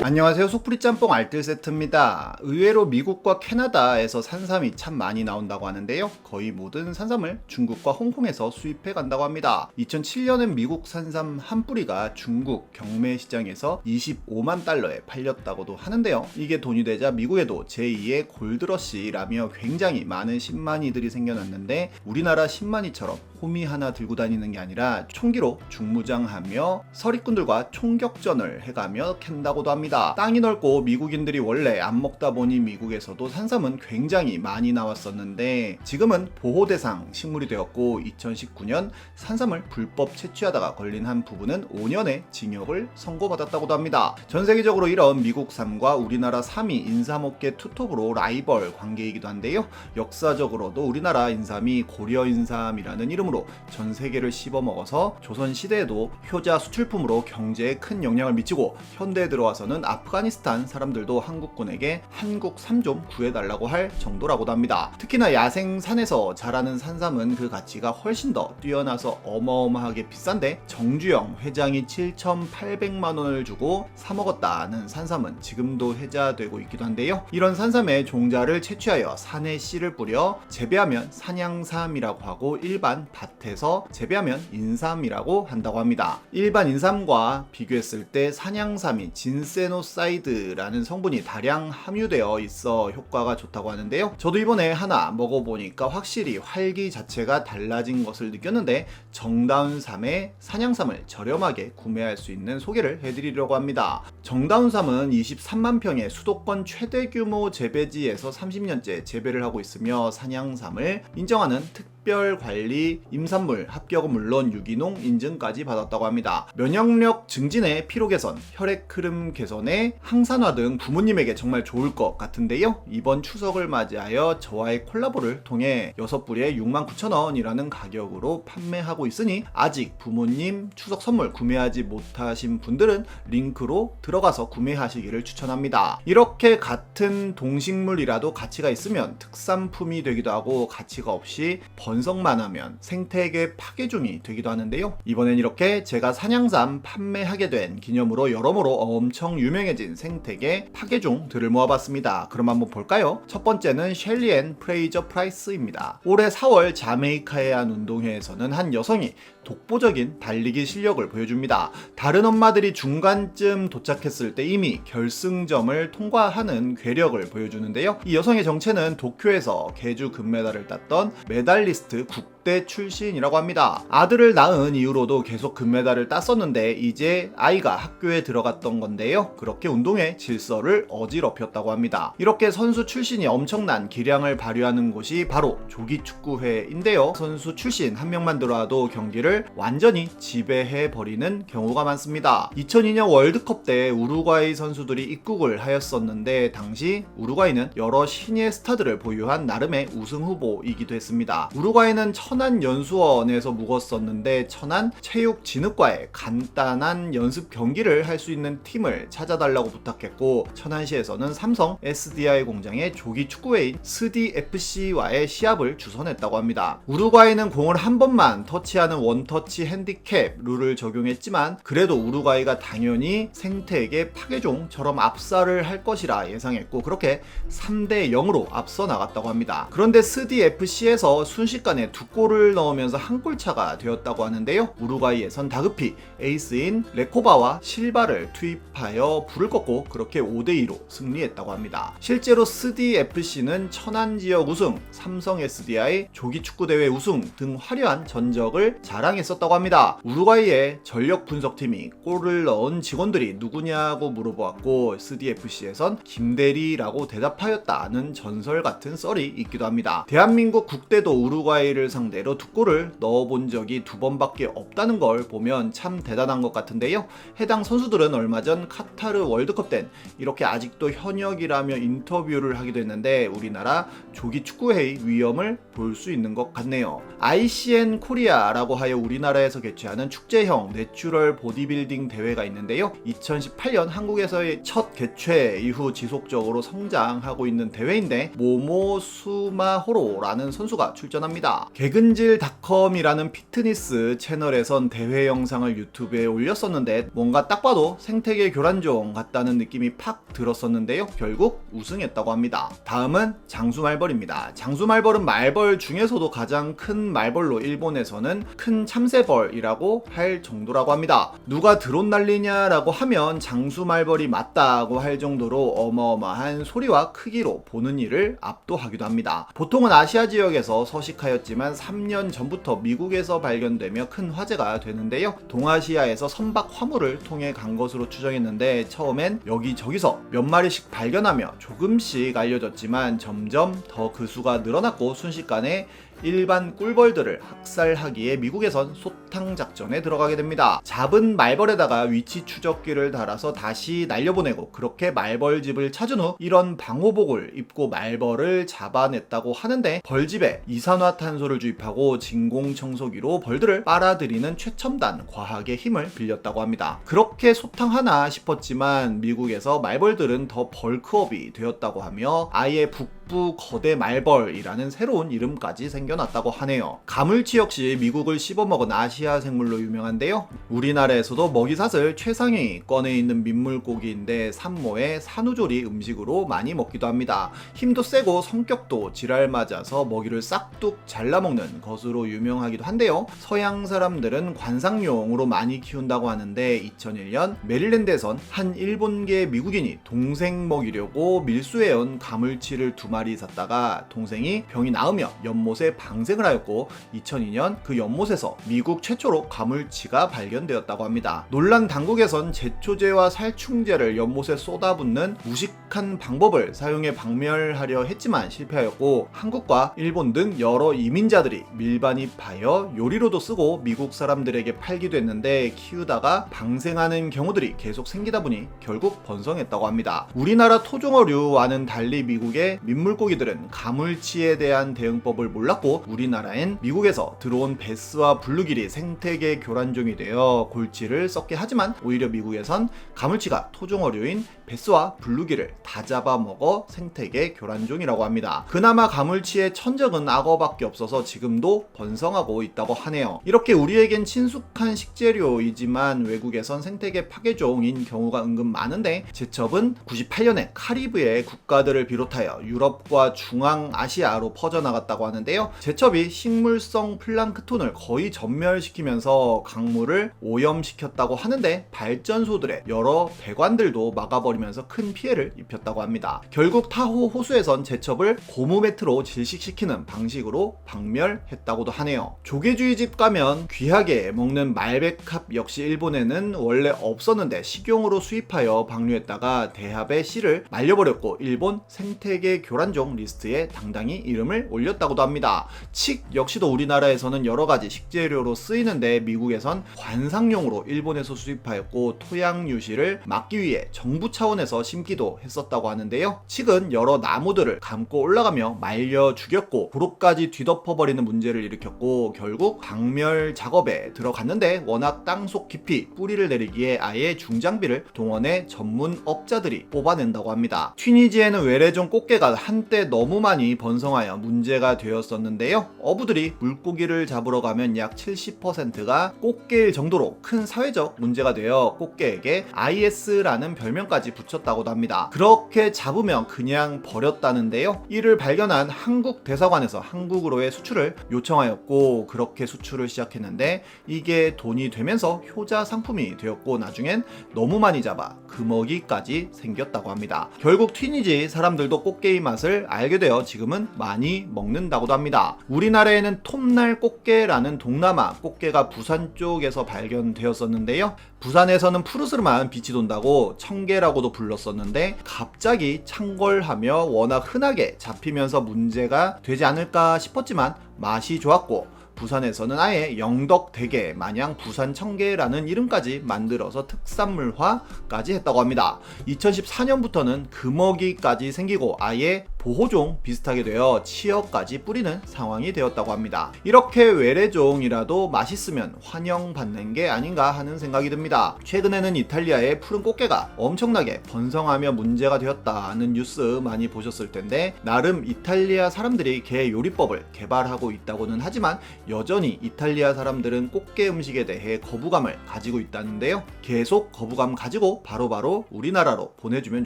안녕하세요. 속풀이 짬뽕 알뜰 세트입니다. 의외로 미국과 캐나다에서 산삼이 참 많이 나온다고 하는데요. 거의 모든 산삼을 중국과 홍콩에서 수입해 간다고 합니다. 2007년엔 미국 산삼 한 뿌리가 중국 경매 시장에서 25만 달러에 팔렸다고도 하는데요. 이게 돈이 되자 미국에도 제2의 골드러시라며 굉장히 많은 신만이들이 생겨났는데 우리나라 신만이처럼 호미 하나 들고 다니는 게 아니라 총기로 중무장하며 서리꾼들과 총격전을 해가며 캔다고도 합니다. 땅이 넓고 미국인들이 원래 안 먹다 보니 미국에서도 산삼은 굉장히 많이 나왔었는데 지금은 보호대상 식물이 되었고 2019년 산삼을 불법 채취하다가 걸린 한 부부는 5년의 징역을 선고받았다고도 합니다. 전 세계적으로 이런 미국 삼과 우리나라 삼이 인삼업계 투톱으로 라이벌 관계이기도 한데요. 역사적으로도 우리나라 인삼이 고려 인삼이라는 이름으로 전 세계를 씹어먹어서 조선시대에도 효자 수출품으로 경제에 큰 영향을 미치고 현대에 들어와서는 아프가니스탄 사람들도 한국군에게 한국 삼 좀 구해달라고 할 정도라고도 합니다. 특히나 야생산에서 자라는 산삼은 그 가치가 훨씬 더 뛰어나서 어마어마하게 비싼데 정주영 회장이 7,800만 원을 주고 사먹었다는 산삼은 지금도 회자되고 있기도 한데요. 이런 산삼의 종자를 채취하여 산에 씨를 뿌려 재배하면 산양삼이라고 하고 일반 밭에서 재배하면 인삼이라고 한다고 합니다. 일반 인삼과 비교했을 때 산양삼이 진세노사이드라는 성분이 다량 함유되어 있어 효과가 좋다고 하는데요. 저도 이번에 하나 먹어보니까 확실히 활기 자체가 달라진 것을 느꼈는데 정다운삼의 산양삼을 저렴하게 구매할 수 있는 소개를 해드리려고 합니다. 정다운삼은 23만 평의 수도권 최대 규모 재배지에서 30년째 재배를 하고 있으며 산양삼을 인정하는 특별관리 임산물 합격은 물론 유기농 인증까지 받았다고 합니다. 면역력 증진에 피로 개선, 혈액 흐름 개선에 항산화 등 부모님에게 정말 좋을 것 같은데요. 이번 추석을 맞이하여 저와의 콜라보를 통해 6뿌리에 69,000원이라는 가격으로 판매하고 있으니 아직 부모님 추석 선물 구매하지 못하신 분들은 링크로 들어가서 구매하시기를 추천합니다. 이렇게 같은 동식물이라도 가치가 있으면 특산품이 되기도 하고 가치가 없이 번성만 하면 생태계 파괴종이 되기도 하는데요. 이번엔 이렇게 제가 산양삼 판매하게 된 기념으로 여러모로 엄청 유명해진 생태계 파괴종들을 모아봤습니다. 그럼 한번 볼까요? 첫 번째는 셸리 앤 프레이저 프라이스입니다. 올해 4월 자메이카의 한 운동회에서는 한 여성이 독보적인 달리기 실력을 보여줍니다. 다른 엄마들이 중간쯤 도착했을 때 이미 결승점을 통과하는 괴력을 보여주는데요. 이 여성의 정체는 도쿄에서 계주 금메달을 땄던 메달리스트 국대 출신이라고 합니다. 아들을 낳은 이후로도 계속 금메달을 땄었는데 이제 아이가 학교에 들어갔던 건데요. 그렇게 운동의 질서를 어지럽혔다고 합니다. 이렇게 선수 출신이 엄청난 기량을 발휘하는 곳이 바로 조기축구회인데요. 선수 출신 한 명만 들어와도 경기를 완전히 지배해버리는 경우가 많습니다. 2002년 월드컵 때 우루과이 선수들이 입국을 하였었는데 당시 우루과이는 여러 신예 스타들을 보유한 나름의 우승 후보이기도 했습니다. 우루과이는 천안연수원에서 묵었었는데 천안 체육진흥과에 간단한 연습 경기를 할 수 있는 팀을 찾아달라고 부탁했고 천안시에서는 삼성 SDI 공장의 조기 축구회인 스디FC와의 시합을 주선했다고 합니다. 우루과이는 공을 한 번만 터치하는 원터치 핸디캡 룰을 적용했지만 그래도 우루과이가 당연히 생태계 파괴종처럼 압살을 할 것이라 예상했고 그렇게 3대 0으로 앞서 나갔다고 합니다. 그런데 스디FC에서 순식간에 두 골을 넣으면서 한 골차가 되었다고 하는데요. 우루과이에선 다급히 에이스인 레코바와 실바를 투입하여 불을 껐고 그렇게 5대2로 승리했다고 합니다. 실제로 스디FC는 천안 지역 우승, 삼성 SDI 조기축구대회 우승 등 화려한 전적을 자랑했었다고 합니다. 우루과이의 전력 분석팀이 골을 넣은 직원들이 누구냐고 물어보았고 스디FC에선 김대리라고 대답하였다는 전설 같은 썰이 있기도 합니다. 대한민국 국대도 우루과이를 상대로 두 골을 넣어본 적이 2번밖에 없다는 걸 보면 참 대단한 것 같은데요. 해당 선수들은 얼마 전 카타르 월드컵 땐 이렇게 아직도 현역이라며 인터뷰를 하기도 했는데 우리나라 조기축구회의 위험을 볼 수 있는 것 같네요. ICN 코리아라고 하여 우리나라에서 개최하는 축제형 내추럴 보디빌딩 대회가 있는데요. 2018년 한국에서의 첫 개최 이후 지속적으로 성장하고 있는 대회인데 모모수마호로라는 선수가 출전합니다. 개그 이근질닷컴이라는 피트니스 채널에선 대회 영상을 유튜브에 올렸었는데 뭔가 딱 봐도 생태계 교란종 같다는 느낌이 팍 들었었는데요. 결국 우승했다고 합니다. 다음은 장수말벌입니다. 장수말벌은 말벌 중에서도 가장 큰 말벌로 일본에서는 큰 참새벌이라고 할 정도라고 합니다. 누가 드론 날리냐라고 하면 장수말벌이 맞다고 할 정도로 어마어마한 소리와 크기로 보는 이를 압도하기도 합니다. 보통은 아시아 지역에서 서식하였지만 3년 전부터 미국에서 발견되며 큰 화제가 되는데요. 동아시아에서 선박 화물을 통해 간 것으로 추정했는데 처음엔 여기저기서 몇 마리씩 발견하며 조금씩 알려졌지만 점점 더 그 수가 늘어났고 순식간에 일반 꿀벌들을 학살하기에 미국에선 소탕 작전에 들어가게 됩니다. 잡은 말벌에다가 위치 추적기를 달아서 다시 날려보내고 그렇게 말벌집을 찾은 후 이런 방호복을 입고 말벌을 잡아냈다고 하는데 벌집에 이산화탄소를 주입하고 진공청소기로 벌들을 빨아들이는 최첨단 과학의 힘을 빌렸다고 합니다. 그렇게 소탕하나 싶었지만 미국에서 말벌들은 더 벌크업이 되었다고 하며 아예 북부 거대 말벌이라는 새로운 이름까지 생겨났다고 하네요. 가물치 역시 미국을 씹어먹은 아시아 생물로 유명한데요. 우리나라에서도 먹이사슬 최상위 권에 있는 민물고기인데 산모의 산후조리 음식으로 많이 먹기도 합니다. 힘도 세고 성격도 지랄 맞아서 먹이를 싹둑 잘라먹는 것으로 유명하기도 한데요. 서양 사람들은 관상용으로 많이 키운다고 하는데 2001년 메릴랜드에선 한 일본계 미국인이 동생 먹이려고 밀수해온 가물치를 2마리 샀다가 동생이 병이 나으며 연못에 방생을 하였고 2002년 그 연못에서 미국 최초로 가물치가 발견되었다고 합니다. 논란 당국에선 제초제와 살충제를 연못에 쏟아붓는 무식한 방법을 사용해 박멸하려 했지만 실패하였고 한국과 일본 등 여러 이민자들이 밀반입하여 요리로도 쓰고 미국 사람들에게 팔기도 했는데 키우다가 방생하는 경우들이 계속 생기다 보니 결국 번성했다고 합니다. 우리나라 토종어류와는 달리 미국의 민물고기들은 가물치에 대한 대응법을 몰랐고 우리나라엔 미국에서 들어온 베스와 블루길이 생태계 교란종이 되어 골치를 썩게 하지만 오히려 미국에선 가물치가 토종어류인 베스와 블루길을 다 잡아먹어 생태계 교란종이라고 합니다. 그나마 가물치의 천적은 악어밖에 없어서 지금도 번성하고 있다고 하네요. 이렇게 우리에겐 친숙한 식재료이지만 외국에선 생태계 파괴종인 경우가 은근 많은데 제첩은 98년에 카리브해 국가들을 비롯하여 유럽과 중앙아시아로 퍼져나갔다고 하는데요. 제첩이 식물성 플랑크톤을 거의 전멸시키면서 강물을 오염시켰다고 하는데 발전소들의 여러 배관들도 막아버리면서 큰 피해를 입혔다고 합니다. 결국 타호 호수에선 제첩을 고무 매트로 질식시키는 방식으로 박멸했다고도 하네요. 조개주의집 가면 귀하게 먹는 말백합 역시 일본에는 원래 없었는데 식용으로 수입하여 방류했다가 대합의 씨를 말려버렸고 일본 생태계 교란종 리스트에 당당히 이름을 올렸다고도 합니다. 칡 역시도 우리나라에서는 여러가지 식재료로 쓰이는데 미국에선 관상용으로 일본에서 수입하였고 토양 유실을 막기 위해 정부 차원에서 심기도 했었다고 하는데요. 칡은 여러 나무들을 감고 올라가며 말려 죽였고 도로까지 뒤덮어버리는 문제를 일으켰고 결국 박멸 작업에 들어갔는데 워낙 땅속 깊이 뿌리를 내리기에 아예 중장비를 동원해 전문업자들이 뽑아낸다고 합니다. 튀니지에는 외래종 꽃게가 한때 너무 많이 번성하여 문제가 되었었는데요. 어부들이 물고기를 잡으러 가면 약 70%가 꽃게일 정도로 큰 사회적 문제가 되어 꽃게에게 IS라는 별명까지 붙였다고도 합니다. 그렇게 잡으면 그냥 버렸다는데요. 이를 발견한 한국 대사관에서 한국으로의 수출을 요청하였고 그렇게 수출을 시작했는데 이게 돈이 되면서 효자 상품이 되었고 나중엔 너무 많이 잡아 금어기까지 생겼다고 합니다. 결국 튀니지 사람들도 꽃게의 맛을 알게 되어 지금은 많이 먹는다고도 합니다. 우리나라에는 톱날 꽃게라는 동남아 꽃게가 부산 쪽에서 발견되었었는데요. 부산에서는 푸르스름한 빛이 돈다고 청게라고도 불렀었는데 갑자기 창궐하며 워낙 흔하게 잡히면서 문제가 되지 않을까 싶었지만 맛이 좋았고 부산에서는 아예 영덕대게 마냥 부산 청게라는 이름까지 만들어서 특산물화까지 했다고 합니다. 2014년부터는 금어기까지 생기고 아예 보호종 비슷하게 되어 치어까지 뿌리는 상황이 되었다고 합니다. 이렇게 외래종이라도 맛있으면 환영받는 게 아닌가 하는 생각이 듭니다. 최근에는 이탈리아의 푸른 꽃게가 엄청나게 번성하며 문제가 되었다는 뉴스 많이 보셨을 텐데, 나름 이탈리아 사람들이 게 요리법을 개발하고 있다고는 하지만 여전히 이탈리아 사람들은 꽃게 음식에 대해 거부감을 가지고 있다는데요. 계속 거부감 가지고 바로바로 우리나라로 보내주면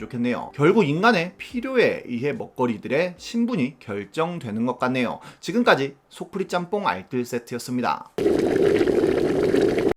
좋겠네요. 결국 인간의 필요에 의해 먹거리들의 신분이 결정되는 것 같네요. 지금까지 속풀이 짬뽕 알뜰 세트였습니다.